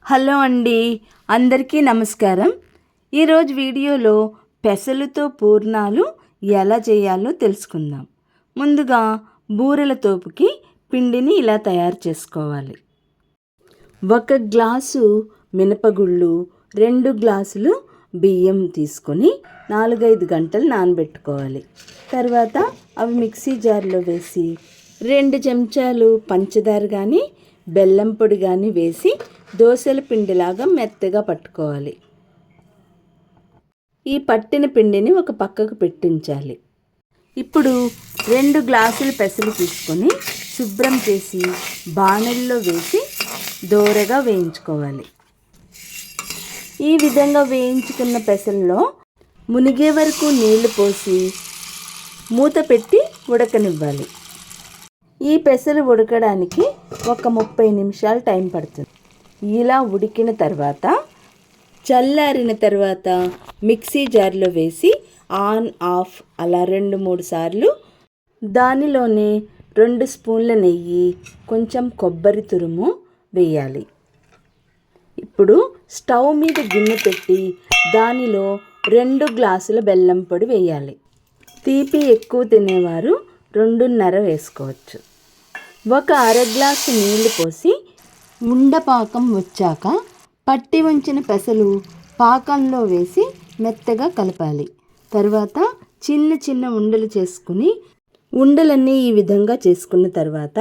Hello అండి, అందరికీ నమస్కారం. ఈరోజు వీడియోలో పెసలతో పూర్ణాలు ఎలా చేయాలో తెలుసుకుందాం. ముందుగా బూరెల తోపుకి పిండిని ఇలా తయారు చేసుకోవాలి. 1 గ్లాసు మినపగుళ్ళు, 2 గ్లాసులు బియ్యం తీసుకొని 4-5 గంటలు నానబెట్టుకోవాలి. తర్వాత అవి మిక్సీ జార్లో వేసి 2 చెంచాలు పంచదార కానీ బెల్లం పొడి కానీ వేసి దోసల పిండిలాగా మెత్తగా పట్టుకోవాలి. ఈ పట్టిన పిండిని ఒక పక్కకు పెట్టించాలి. ఇప్పుడు 2 గ్లాసులు పెసలు తీసుకొని శుభ్రం చేసి బాణలిలో వేసి దోరగా వేయించుకోవాలి. ఈ విధంగా వేయించుకున్న పెసల్లో మునిగే వరకు నీళ్లు పోసి మూత పెట్టి ఉడకనివ్వాలి. ఈ పెసలు ఉడకడానికి ఒక 30 నిమిషాలు టైం పడుతుంది. ఇలా ఉడికిన తర్వాత చల్లారిన తర్వాత మిక్సీ జార్లో వేసి ఆన్ ఆఫ్ అలా 2-3 సార్లు, దానిలోనే 2 స్పూన్ల నెయ్యి, కొంచెం కొబ్బరి తురుము వేయాలి. ఇప్పుడు స్టవ్ మీద గిన్నె పెట్టి దానిలో 2 గ్లాసుల బెల్లం పొడి వేయాలి. తీపి ఎక్కువ తినేవారు 2.5 వేసుకోవచ్చు. ఒక అర గ్లాసు నీళ్లు పోసి ఉండపాకం వచ్చాక పట్టి ఉంచిన పెసలు పాకంలో వేసి మెత్తగా కలపాలి. తర్వాత చిన్న చిన్న ఉండలు చేసుకుని, ఉండలన్నీ ఈ విధంగా చేసుకున్న తర్వాత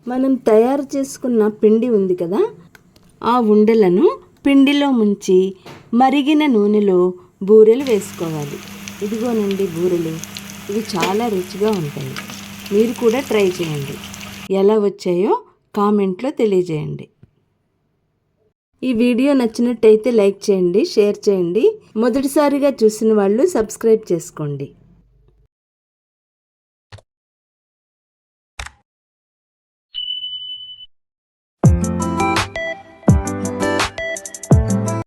మనం తయారు చేసుకున్న పిండి ఉంది కదా, ఆ ఉండలను పిండిలో ముంచి మరిగిన నూనెలో బూరెలు వేసుకోవాలి. ఇదిగోనండి బూరెలు. ఇవి చాలా రుచిగా ఉంటాయి. మీరు కూడా ట్రై చేయండి. ఎలా వచ్చాయో కామెంట్లో తెలియజేయండి. ఈ వీడియో నచ్చినట్టయితే లైక్ చేయండి, షేర్ చేయండి. మొదటిసారిగా చూసిన వాళ్ళు సబ్స్క్రైబ్ చేసుకోండి.